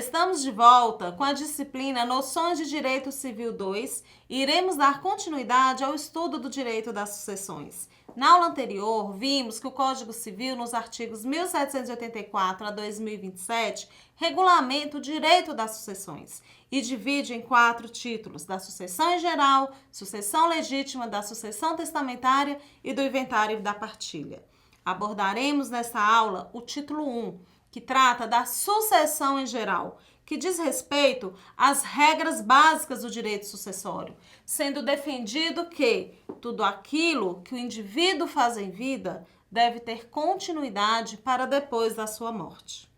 Estamos de volta com a disciplina Noções de Direito Civil 2 e iremos dar continuidade ao estudo do direito das sucessões. Na aula anterior, vimos que o Código Civil, nos artigos 1784 a 2027, regulamenta o direito das sucessões e divide em 4 títulos: da sucessão em geral, sucessão legítima, da sucessão testamentária e do inventário da partilha. Abordaremos nesta aula o título 1, que trata da sucessão em geral, que diz respeito às regras básicas do direito sucessório, sendo defendido que tudo aquilo que o indivíduo faz em vida deve ter continuidade para depois da sua morte.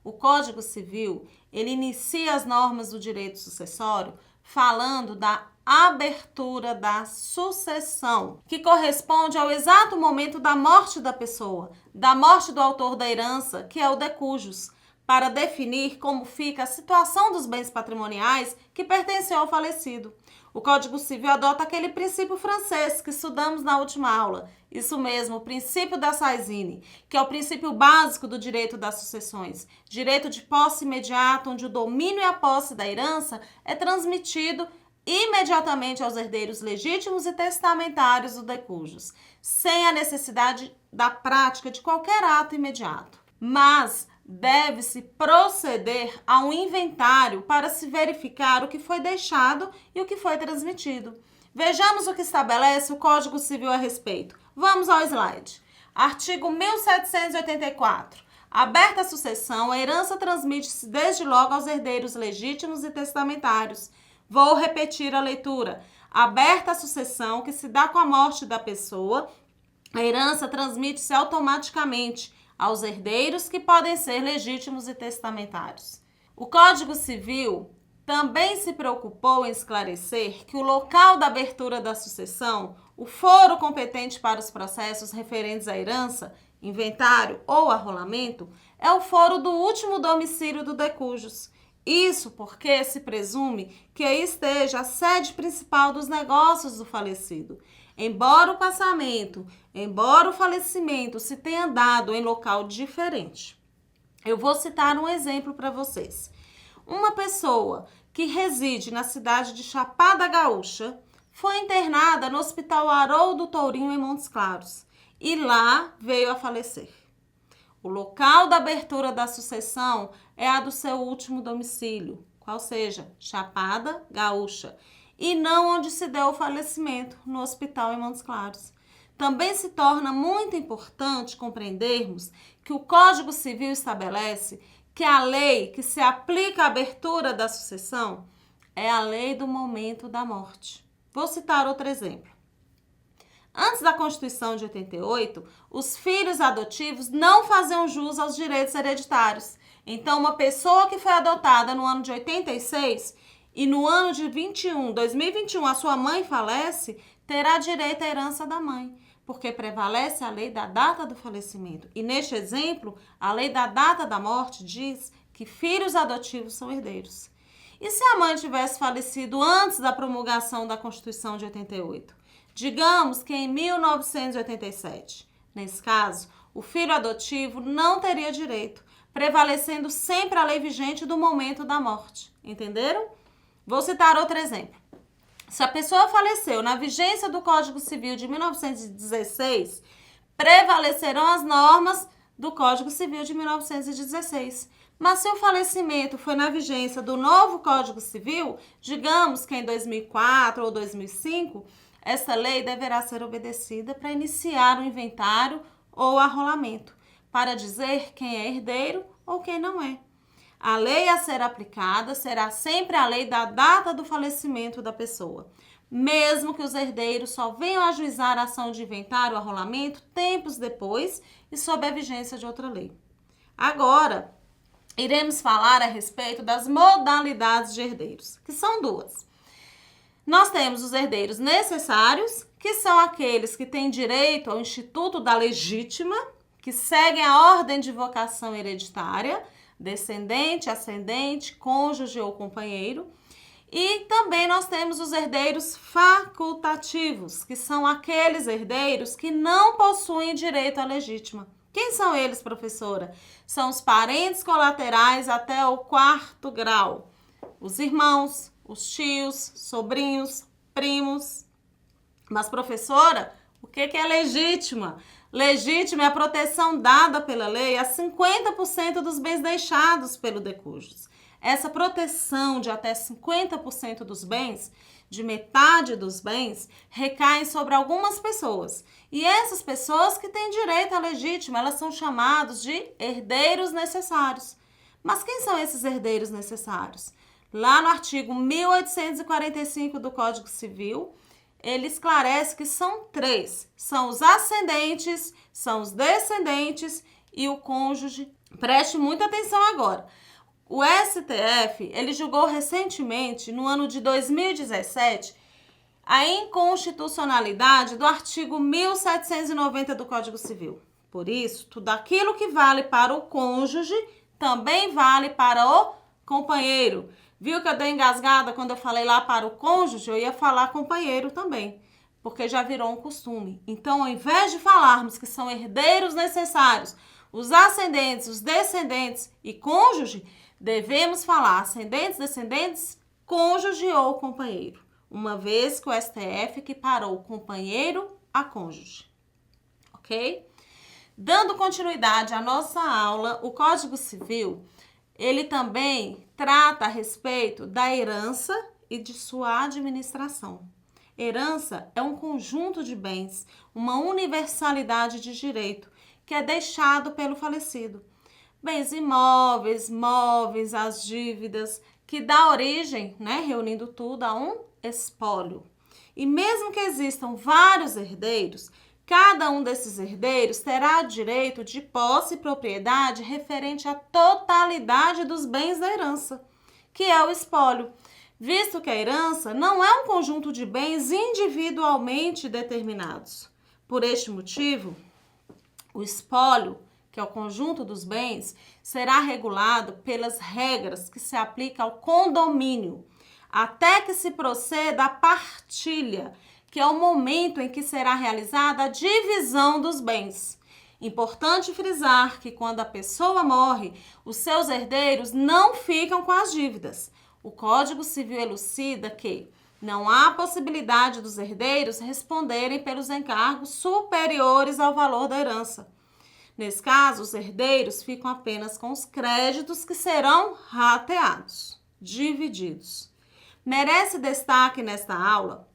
O Código Civil, ele inicia as normas do direito sucessório falando da abertura da sucessão, que corresponde ao exato momento da morte da pessoa, da morte do autor da herança, que é o de cujus, para definir como fica a situação dos bens patrimoniais que pertenceu ao falecido. O Código Civil adota aquele princípio francês que estudamos na última aula, isso mesmo, o princípio da Sainsine, que é o princípio básico do direito das sucessões, direito de posse imediata, onde o domínio e a posse da herança é transmitido imediatamente aos herdeiros legítimos e testamentários do de cujus, sem a necessidade da prática de qualquer ato imediato. Mas deve-se proceder a um inventário para se verificar o que foi deixado e o que foi transmitido. Vejamos o que estabelece o Código Civil a respeito. Vamos ao slide. Artigo 1784. Aberta a sucessão, a herança transmite-se desde logo aos herdeiros legítimos e testamentários. Vou repetir a leitura. Aberta a sucessão, que se dá com a morte da pessoa, a herança transmite-se automaticamente aos herdeiros, que podem ser legítimos e testamentários. O Código Civil também se preocupou em esclarecer que o local da abertura da sucessão, o foro competente para os processos referentes à herança, inventário ou arrolamento, é o foro do último domicílio do de cujus. Isso porque se presume que aí esteja a sede principal dos negócios do falecido. Embora o falecimento se tenha dado em local diferente. Eu vou citar um exemplo para vocês. Uma pessoa que reside na cidade de Chapada Gaúcha foi internada no Hospital Haroldo Tourinho, em Montes Claros, e lá veio a falecer. O local da abertura da sucessão é a do seu último domicílio, qual seja, Chapada Gaúcha, e não onde se deu o falecimento, no hospital em Montes Claros. Também se torna muito importante compreendermos que o Código Civil estabelece que a lei que se aplica à abertura da sucessão é a lei do momento da morte. Vou citar outro exemplo. Antes da Constituição de 88, os filhos adotivos não faziam jus aos direitos hereditários. Então, uma pessoa que foi adotada no ano de 86 e no ano de 2021 a sua mãe falece, terá direito à herança da mãe, porque prevalece a lei da data do falecimento. E neste exemplo, a lei da data da morte diz que filhos adotivos são herdeiros. E se a mãe tivesse falecido antes da promulgação da Constituição de 88? Digamos que em 1987. Nesse caso, o filho adotivo não teria direito, prevalecendo sempre a lei vigente do momento da morte. Entenderam? Vou citar outro exemplo. Se a pessoa faleceu na vigência do Código Civil de 1916, prevalecerão as normas do Código Civil de 1916. Mas se o falecimento foi na vigência do novo Código Civil, digamos que em 2004 ou 2005, essa lei deverá ser obedecida para iniciar o inventário ou arrolamento, para dizer quem é herdeiro ou quem não é. A lei a ser aplicada será sempre a lei da data do falecimento da pessoa, mesmo que os herdeiros só venham a ajuizar a ação de inventário ou arrolamento tempos depois e sob a vigência de outra lei. Agora, iremos falar a respeito das modalidades de herdeiros, que são 2. Nós temos os herdeiros necessários, que são aqueles que têm direito ao Instituto da Legítima, que seguem a ordem de vocação hereditária, descendente, ascendente, cônjuge ou companheiro. E também nós temos os herdeiros facultativos, que são aqueles herdeiros que não possuem direito à legítima. O Quem são eles, professora? São os parentes colaterais até o 4º grau. Os irmãos, os tios, sobrinhos, primos. Mas, professora, o que é legítima? Legítima é a proteção dada pela lei a 50% dos bens deixados pelo decujus. Essa proteção de até 50% dos bens, de metade dos bens, recai sobre algumas pessoas. E essas pessoas que têm direito à legítima, elas são chamadas de herdeiros necessários. Mas quem são esses herdeiros necessários? Lá no artigo 1845 do Código Civil, ele esclarece que são 3. São os ascendentes, são os descendentes e o cônjuge. Preste muita atenção agora. O STF, ele julgou recentemente, no ano de 2017, a inconstitucionalidade do artigo 1790 do Código Civil. Por isso, tudo aquilo que vale para o cônjuge também vale para o companheiro. Viu que eu dei engasgada quando eu falei lá para o cônjuge? Eu ia falar companheiro também, porque já virou um costume. Então, ao invés de falarmos que são herdeiros necessários, os ascendentes, os descendentes e cônjuge, devemos falar ascendentes, descendentes, cônjuge ou companheiro, uma vez que o STF equiparou companheiro a cônjuge. Ok? Dando continuidade à nossa aula, o Código Civil, ele também trata a respeito da herança e de sua administração. Herança é um conjunto de bens, uma universalidade de direito que é deixado pelo falecido. Bens imóveis, móveis, as dívidas, que dá origem, reunindo tudo, a um espólio. E mesmo que existam vários herdeiros, cada um desses herdeiros terá direito de posse e propriedade referente à totalidade dos bens da herança, que é o espólio, visto que a herança não é um conjunto de bens individualmente determinados. Por este motivo, o espólio, que é o conjunto dos bens, será regulado pelas regras que se aplicam ao condomínio, até que se proceda à partilha, que é o momento em que será realizada a divisão dos bens. Importante frisar que quando a pessoa morre, os seus herdeiros não ficam com as dívidas. O Código Civil elucida que não há possibilidade dos herdeiros responderem pelos encargos superiores ao valor da herança. Nesse caso, os herdeiros ficam apenas com os créditos que serão rateados, divididos. Merece destaque nesta aula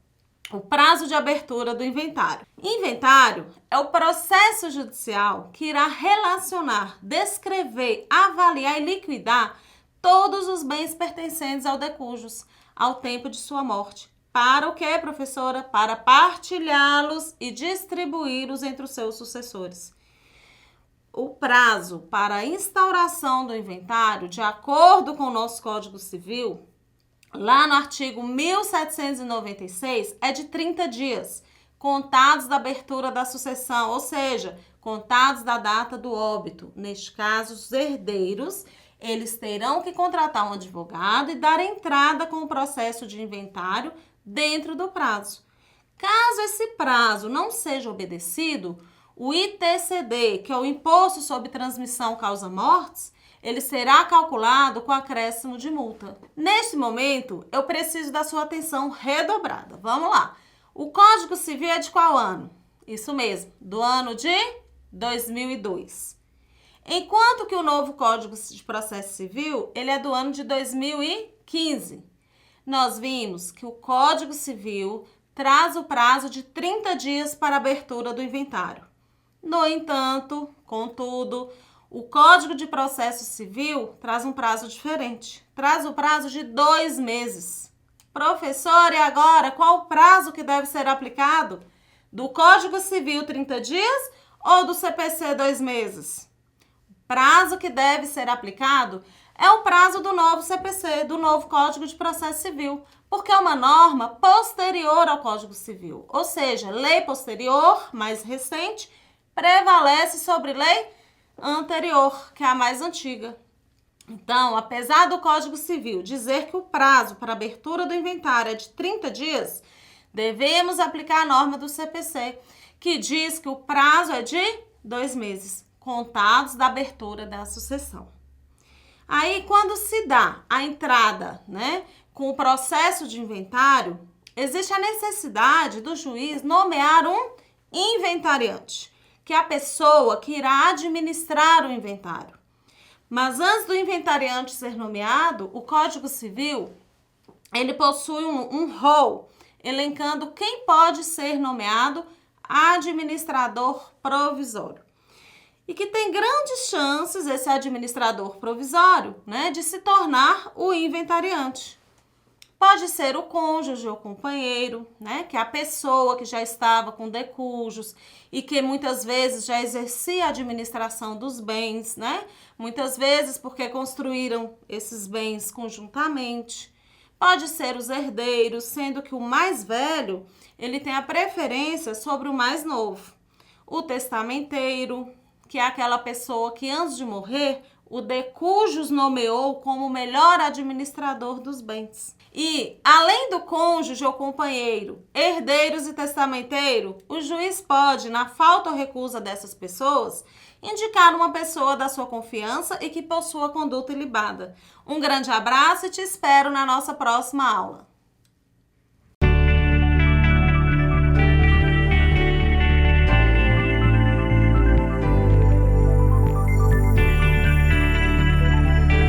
o prazo de abertura do inventário. Inventário é o processo judicial que irá relacionar, descrever, avaliar e liquidar todos os bens pertencentes ao decujus ao tempo de sua morte. Para o quê, professora? Para partilhá-los e distribuí-los entre os seus sucessores. O prazo para a instauração do inventário, de acordo com o nosso Código Civil, lá no artigo 1796, é de 30 dias, contados da abertura da sucessão, ou seja, contados da data do óbito. Neste caso, os herdeiros, eles terão que contratar um advogado e dar entrada com o processo de inventário dentro do prazo. Caso esse prazo não seja obedecido, o ITCD, que é o Imposto sobre Transmissão Causa Mortes, ele será calculado com acréscimo de multa. Neste momento, eu preciso da sua atenção redobrada. Vamos lá. O Código Civil é de qual ano? Isso mesmo, do ano de 2002. Enquanto que o novo Código de Processo Civil, ele é do ano de 2015. Nós vimos que o Código Civil traz o prazo de 30 dias para a abertura do inventário. No entanto, contudo, o Código de Processo Civil traz um prazo diferente. Traz o prazo de 2 meses. Professor, e agora, qual o prazo que deve ser aplicado? Do Código Civil 30 dias ou do CPC 2 meses? O prazo que deve ser aplicado é o prazo do novo CPC, do novo Código de Processo Civil, porque é uma norma posterior ao Código Civil, ou seja, lei posterior, mais recente, prevalece sobre lei anterior, que é a mais antiga. Então, apesar do Código Civil dizer que o prazo para abertura do inventário é de 30 dias, devemos aplicar a norma do CPC, que diz que o prazo é de 2 meses. contados da abertura da sucessão. Aí, quando se dá a entrada, né, com o processo de inventário, existe a necessidade do juiz nomear um inventariante, que é a pessoa que irá administrar o inventário. Mas antes do inventariante ser nomeado, o Código Civil, ele possui um rol, elencando quem pode ser nomeado administrador provisório. E que tem grandes chances, esse administrador provisório, né, de se tornar o inventariante. Pode ser o cônjuge ou companheiro, né, que é a pessoa que já estava com decujos e que muitas vezes já exercia a administração dos bens, né, muitas vezes porque construíram esses bens conjuntamente. Pode ser os herdeiros, sendo que o mais velho, ele tem a preferência sobre o mais novo. O testamenteiro, que é aquela pessoa que antes de morrer, o decujus nomeou como o melhor administrador dos bens. E, além do cônjuge ou companheiro, herdeiros e testamenteiro, o juiz pode, na falta ou recusa dessas pessoas, indicar uma pessoa da sua confiança e que possua conduta ilibada. Um grande abraço e te espero na nossa próxima aula.